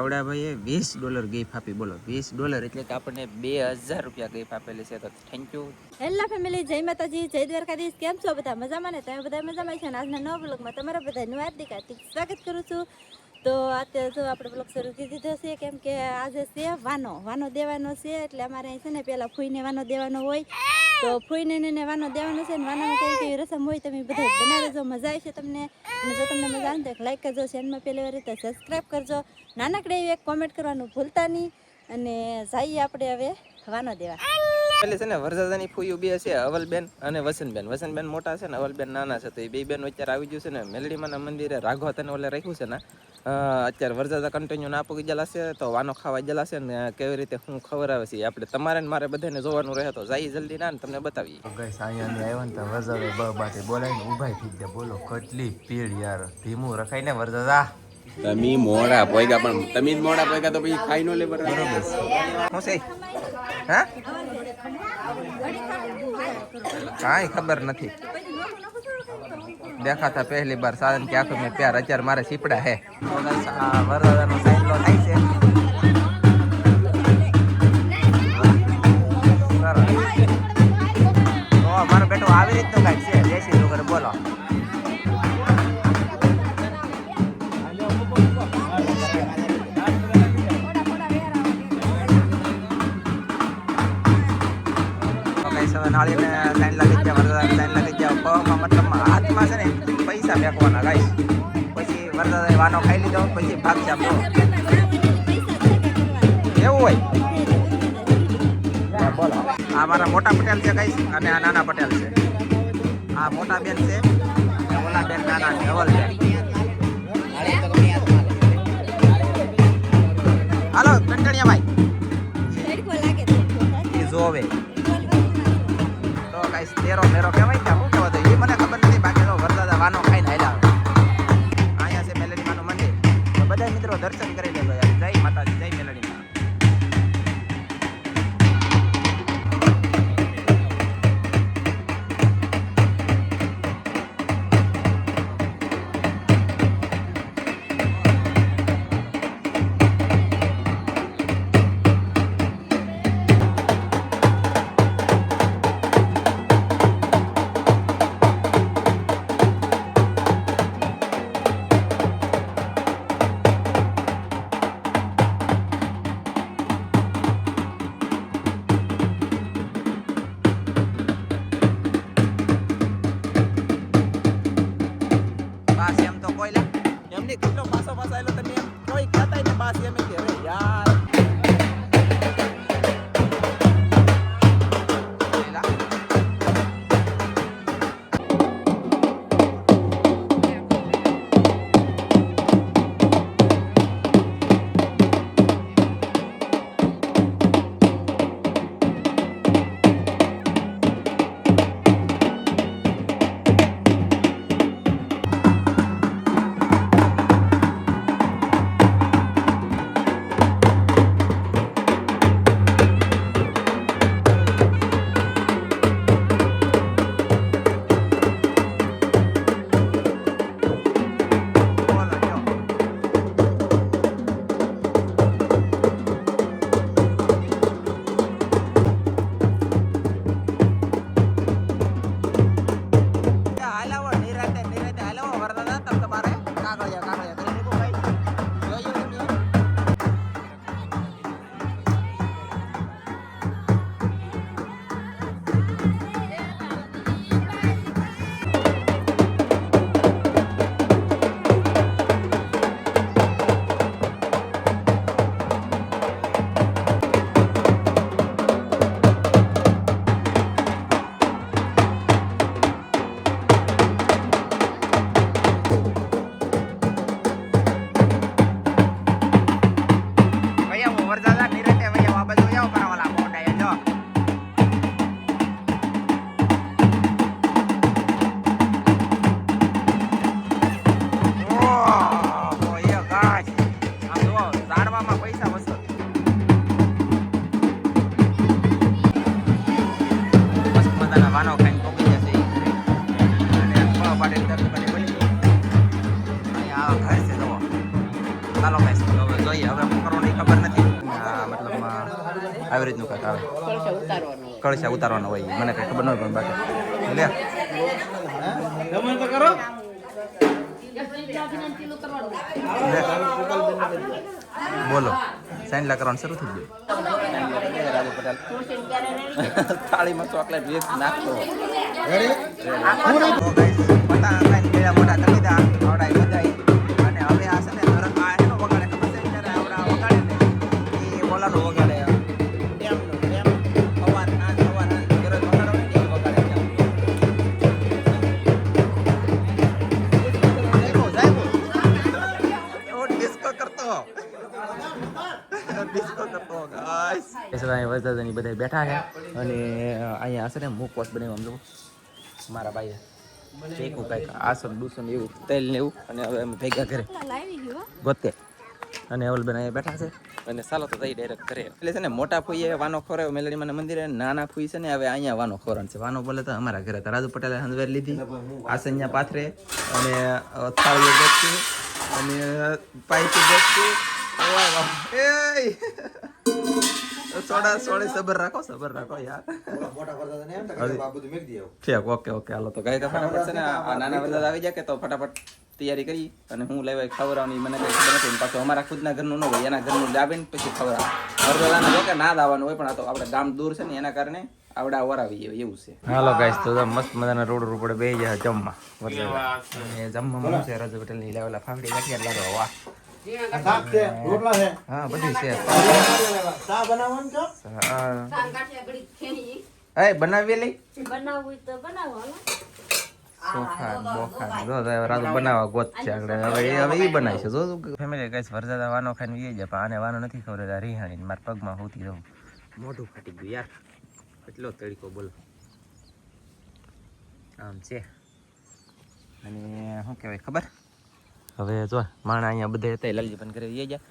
આવડા ભાઈએ $20 ગિફ્ટ આપી. બોલો, $20 એટલે કે આપણને 2000 રૂપિયા ગિફ્ટ આપેલી છે. તો થેન્ક યુ. હેલો ફેમિલી, જય માતાજી, જય દ્વારકાધીશ. કેમ છો બધા? મજામાં ને? તમે બધા મજામાં છો ને? આજના નવા બ્લોગમાં તમારા બધાનું હાર્દિક સ્વાગત કરું છું. તો અત્યારે જો આપણે બ્લોગ શરૂ કરી દીધો છે, કેમ કે આજે છે વાનો દેવાનો છે. એટલે અમારે અહીં છે ને પેલા ફૂઈને વાનો દેવાનો હોય, તો ફૂઈને ને વાનો દેવાનો છે ને વાનામાં કઈ કઈ રસમ હોય તમે બધા બનાવી દેજો. મજા આવશે તમને. અને જો તમને મજા આવે તો લાઈક કરજો, ચેનલમાં પહેલી વાર તો સબસ્ક્રાઈબ કરજો, નાનકડે એક કોમેન્ટ કરવાનું ભૂલતા નહીં. અને જઈએ આપણે હવે વાનો દેવા. એટલે છે ને વરસાદાની ફૂયું બે છે, અવલબેન અને વસંતબેન. વસંતબેન મોટા છે ને અવલબેન નાના છે. તો એ બે બેન અત્યારે આવી ગયું છે ને મેલડીમાના મંદિરે રાઘવા તને ઓલે રાખ્યું છે ને. અત્યારે વરસાદા કન્ટિન્યુ ના પૂગી ગયેલા છે, તો વાનો ખાવા ગયેલા છે ને કેવી રીતે શું ખબર આવે છે આપણે તમારે ને મારે બધાને જોવાનું રહે. તો જઈ જલ્દી ના ને તમને બતાવીએ. ગઈસ અહીંયા આવ્યો ને તો વરસાદે બાતે બોલાવીને ઊભા થઈ ગયા. બોલો કેટલી પીડ યાર, ધીમું રખાય ને વરસાદા. તમે મોડા પોઈગા પણ તમે મોડા પોઈગા તો પછી ખાઈ નો લે બરાબર. શું છે? હા, કાંઈ ખબર નથી. દેખાતા પહેલી બાર સાધન કે આખું મેં પ્યાર. અત્યારે મારે સીપડા હે. વરસાદાનો સાઈકલો થાય છે. તો મારો બેટો આવી રીતનું કાંઈક છે. દેશી છોકરે બોલો. નાળીને લાઈન લાગી ગયા, વરસાદ લાઈન લાગી ગયા. પગમાં મતલબમાં હાથમાં છે ને પૈસા ફેંકવાના ગાઈસ. પછી વરસાદ વાનો ખાઈ લીધો પછી ભાગશે આપો એવું હોય. બોલો, આ મારા મોટા પટેલ છે ગાઈસ અને આ નાના પટેલ છે. આ મોટા બેન છે, ઓલા બેન નાના છે, અવલ બેન. હાલો કંટણિયા ભાઈ એ જોવે તેરો મેરો કહેવાય કે શું કહેવાય એ મને ખબર નથી. બાકી તો વરસાદ વાનો ખાઈને હાલ્યા આવે. અહીંયા છે મેલડીમાનું મંદિર. તો બધા મિત્રો દર્શન કરી લેજો યાર. જય માતાજી, જય મેલડીમાં. કેટલો પાછો આવેલો તમે એમ કોઈ કહેતા ને બાસ એમ કે અરે યાર આવી રીતનું કાંઈક આવે કળશા ઉતારવાનો હોય મને કંઈ ખબર ન હોય પણ બાકી લે બોલો સાઈન કરવાનું શરૂ થઈ ગયું રાજુ પટેલ થાળીમાં ચોકલેટ વેચ નાખતો મોટા કરી દા આવડાય બધાય અને હવે આ છે ને આ એનો વગાડે ખબર છે ત્યારે આવડા વગાડે ને એ બોલાનો વગાડે સવાર ના દરરોજ વગાડો ને એ વગાડે ડિસ્કો કરતો ગાઈસ વરસાદની બધા બેઠા છે અને અહીંયા હશે ને મુખવાસ બનાવ્યું આમ જો મારા ભાઈએ શેકું કાંઈક આસન દૂસન એવું તેલ ને એવું અને હવે અમે ભેગા કરે ગોતે અને અવલબેન અહીંયા બેઠા છે અને ચાલો તો જઈ ડાયરેક્ટ કરે એટલે છે ને મોટા ફૂઈએ વાનો ખોરાયો મેલડીમાં મંદિરે નાના ફૂઈ છે ને હવે અહીંયા વાનો ખોરાણ છે વાનો બોલે તો અમારા ઘરે રાજુ પટેલે હંદવેર લીધી આસન્યા પાથરે અને થાળીઓ બેસતી અને પાઈપી બેસતી સોડે સબર રાખો યાર ઠીક ઓકે હાલો તો કઈ ફટાફટ છે ને આ નાના વરસાદ આવી જાય કે તો ફટાફટ તૈયારી કરી અને હું લેવા ખવડાવવાની મને કઈ ખબર નથી પાછું અમારા ખુદના ઘરનું ન હોય એના ઘરનું લાવીને પછી ખવડાવ વરસાદના જો કે ના દાવાનું હોય પણ આ તો આપણે ગામ દૂર છે ને એના કારણે આવડા વરાવી એવું છે હાલો ગાઈસ તો મસ્ત મજાના રોડ ઉપર બે જાય જમવા જમવામાં છે રાજુ પટેલ ની લેવલા ફાફડી ગાંઠિયા લાગો વાહ હા બધું છે બનાવી લઈ બનાવવા ગોત છે હવે એ બનાવી છે જો ફેમિલી કઈ વરસાદ વાનો ખાઈને વી જાય પણ આને વાનો નથી ખબર રીહાણી મારા પગમાં હોતી રહું મોઢું ફાટી ગયું યાર કેટલો તડકો બોલો આમ છે અને શું કહેવાય ખબર હવે જો માણા અહીંયા બધા હતા લાલજીભાઈ ઘરે જઈ ગયા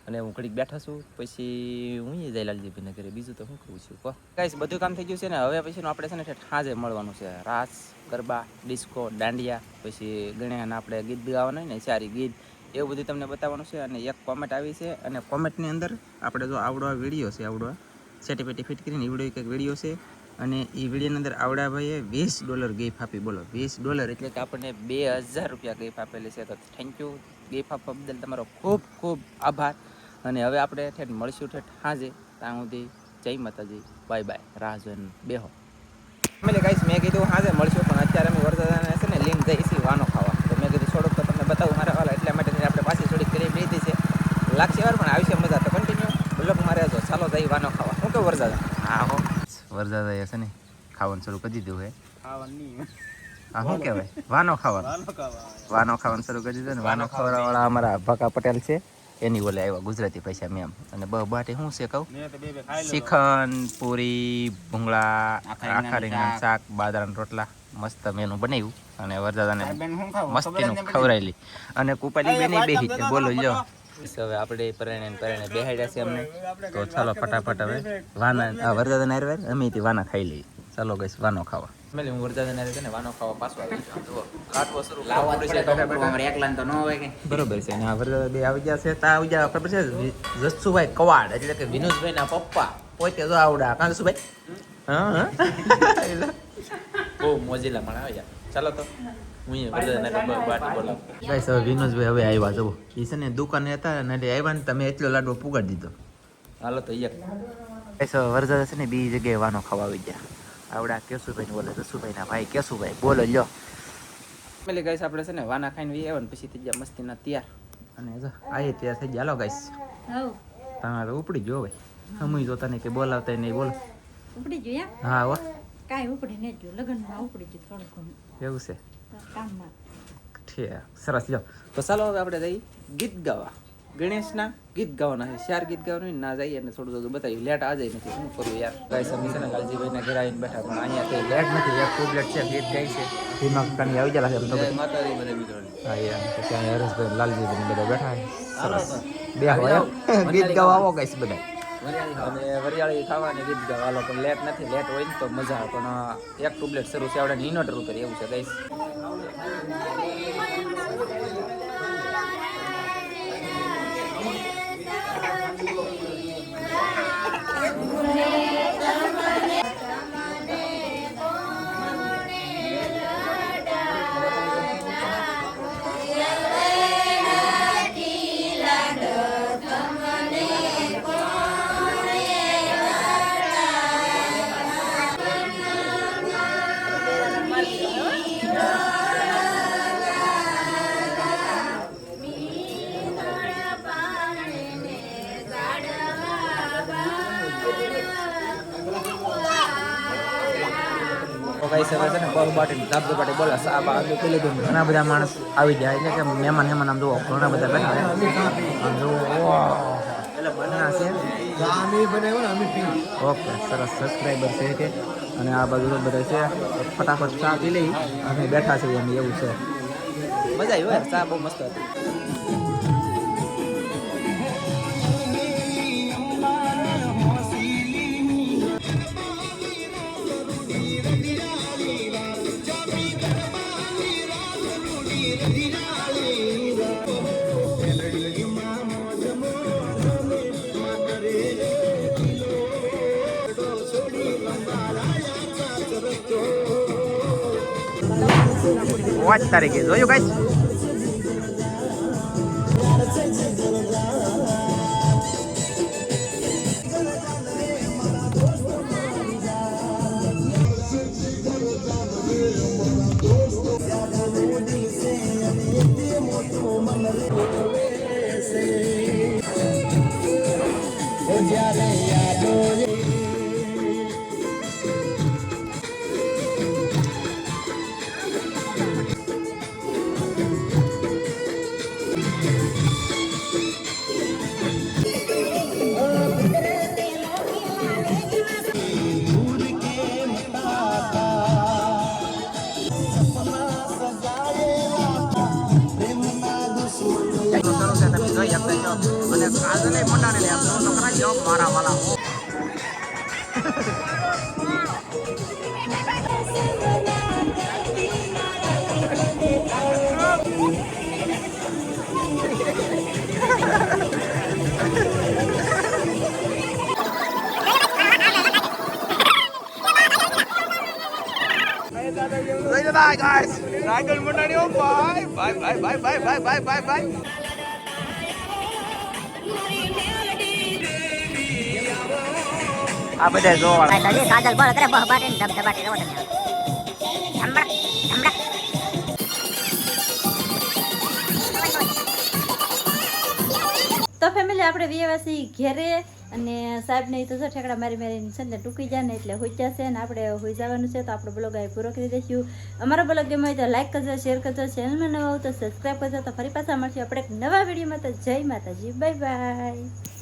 અને હું ઘડીક બેઠા છું પછી હું જાય લાલજીભાઈને ઘરે બીજું તો શું કરું છું કહો કાંઈ બધું કામ થઈ ગયું છે ને હવે પછીનું આપણે છે ને સાંજે મળવાનું છે રાસ ગરબા ડિસ્કો દાંડિયા પછી ગણ્યાના આપણે ગીત ગાવાના હોય ને સારી ગીત એવું બધું તમને બતાવવાનું છે અને એક કોમેન્ટ આવી છે અને કોમેન્ટની અંદર આપણે જો આવડો વિડીયો છે આવડો સેટીપેટી ફિટ કરીને વિડીયો એક વિડીયો છે અને એ વિડીયોની અંદર આવડા ભાઈએ $20 ગિફ્ટ આપી બોલો $20 એટલે કે આપણને 2000 રૂપિયા ગિફ્ટ આપેલી છે તો થેન્ક યુ ગિફ્ટ આપવા બદલ તમારો ખૂબ ખૂબ આભાર અને હવે આપણે ઠેઠ મળશું ઠેઠ સાંજે ત્યાં સુધી જય માતાજી બાય બાય રાહ જોઈને બેહો ફેમિલી ગાઈસ મેં કીધું સાંજે મળશું પણ અત્યારે અમે વરસાદને છે ને લીન જઈશું વાનો ખાવા તો મેં કીધું થોડુંક તો તમને બતાવું મારા વાલા એટલા માટે આપણે પાછી થોડીક કરી લીધી છે લાગશે વાર પણ આવશે મજા તો કન્ટિન્યુ બ્લોગ મારે જો ચાલો જઈ વાનો ખાવા શું કહું વરસાદ હા હો વરસાદ આવ્યા છે ને ખાવાનું શરૂ કરી દીધું હે હા શું કહેવાય વાનો ખાવાનું શરૂ કરી દીધું ને વાનો ખાવાવાળા અમારા ભકા પટેલ છે એની ઓલે આવ્યા ગુજરાતી પૈસા મેમ અને બાટી શું છે કહું શ્રીખંડ પૂરી ભૂંગળા આખા રીંગણ શાક બાજરાના રોટલા મસ્ત મેનુ બનાવ્યું અને વરસાદાને મસ્તીનું ખવડાવેલી અને કુપાલી બેની બેહી છે બોલો લ્યો હવે આપણે પરણે બેહાડ્યા છે અમને તો ચાલો ફટાફટ હવે વાના વરસાદાને હારવાર અમે વાના ખાઈ લઈએ ચાલો ગઈશ વાનો ખાવા હું વરસાદાને હારે છે ને વાનો ખાવા પાછો બરોબર છે ને વરસાદ બે આવી ગયા છે તા આવી ગયા ખબર છે જસુભાઈ કવાડ એટલે કે વિનોદભાઈ ના પપ્પા પોતે જો આવડા કાંસુભાઈ હા બહુ મોજીલા પણ આવી ગયા ચાલો તો વિનોદભાઈ હવે આવ્યા જવો એ છે ને દુકાને હતા ને આવ્યા ને તમે એટલો લાડવો પુગાડી દીધો હાલો તો વરસાદ છે ને બીજી જગ્યાએ વાનો ખાવા આવી ગયા આવડા કેશુભાઈ બોલે જસુભાઈ ના ભાઈ કેશુભાઈ બોલો લ્યો પેલી ગાઈસ આપણે છે ને વાના ખાઈને વી આવ્યા ને પછી થઈ ગયા મસ્તીના તૈયાર અને જો આ તૈયાર થઈ ગયા હાલો ગાઈસ તમારે ઉપડી ગયો ભાઈ હમુય જોતા નહીં કે બોલાવતા નહીં બોલો ઉપડી ગયો હા હો કાંઈ ઉપડી નહીં ગયું લગ્નમાં ઉપડી ગયું થોડું ઘણું એવું છે કામમાં ઠીક સરસ લ્યો તો ચાલો હવે આપણે જઈ ગીત ગાવા ગણેશના ગીત ગાવાના છે 4 ગીત ગાવાનું ના જઈએ અને થોડું થોડું બતાવ્યું લેટ આજે નથી શું કરું યાર ગાય સમી છે ને લાલજીભાઈના ઘરે આવીને બેઠા પણ અહીંયા કંઈ લેટ નથી એક પ્રોબ્લેટ છે ગીત ગાય છે ધીમા કાની આવી જાય છે માતાજી બધા મિત્રો હા યાર તો ત્યાં હરેશભાઈ લાલજીભાઈ બધા બેઠા સરસ બે ગીત ગાવા આવો ગાઈસ બધા અને વરિયાળી ખાવાની ગીત ગાવા પણ લેટ નથી લેટ હોય ને તો મજા આવે પણ એક પ્રોબ્લેટ શરૂ છે આપણે ઇન્વર્ટર ઉપર એવું છે ગાઈસ તો ભાઈ સર છે ને પગ બાટી ધાબધો બાટી બોલા સાબ આગળ પેલી દઉં ઘણા બધા માણસ આવી જાય એટલે કે મહેમાન આમ જુઓ ઘણા બધા બેઠા આમ જુઓ એટલે બના છે ઓકે સરસ સબસ્ક્રાઈબર છે કે અને આ બાજુ બધા છે ફટાફટ ચા પી લઈ અને બેઠા છે એમ એવું છે મજા આવી હોય ચા બહુ મસ્ત હતી પાંચ તારીખે જોયું ગાઈસ અને કાજલે મોટાને લે આમ તો ખરા જો મારા વાલા Bye guys. Dragon Mundani oh bye. Bye bye bye bye bye bye bye bye. આ બધા જોવા કાજલ કાજલ બોલ કરે બહ બાટે ધબ ધબાટે રહો તમે ધમડા ધમડા તો ફેમિલી આપણે વ્યવાસી ઘેરે અને સાહેબ ને તો ઠેકડા મારી મારી છે ને ટૂંકી જાય ને એટલે હોઈ જશે ને આપણે હોઈ જવાનું છે તો આપણો બ્લોગ અહીં પૂરો કરી દઈશું અમારો બ્લોગ ગમે હોય તો લાઈક કરજો શેર કરજો ચેનલમાં નવા હોય તો સબસ્ક્રાઈબ કરજો તો ફરી પાછા મળશું આપણે એક નવા વિડીયોમાં તો જય માતાજી બાય બાય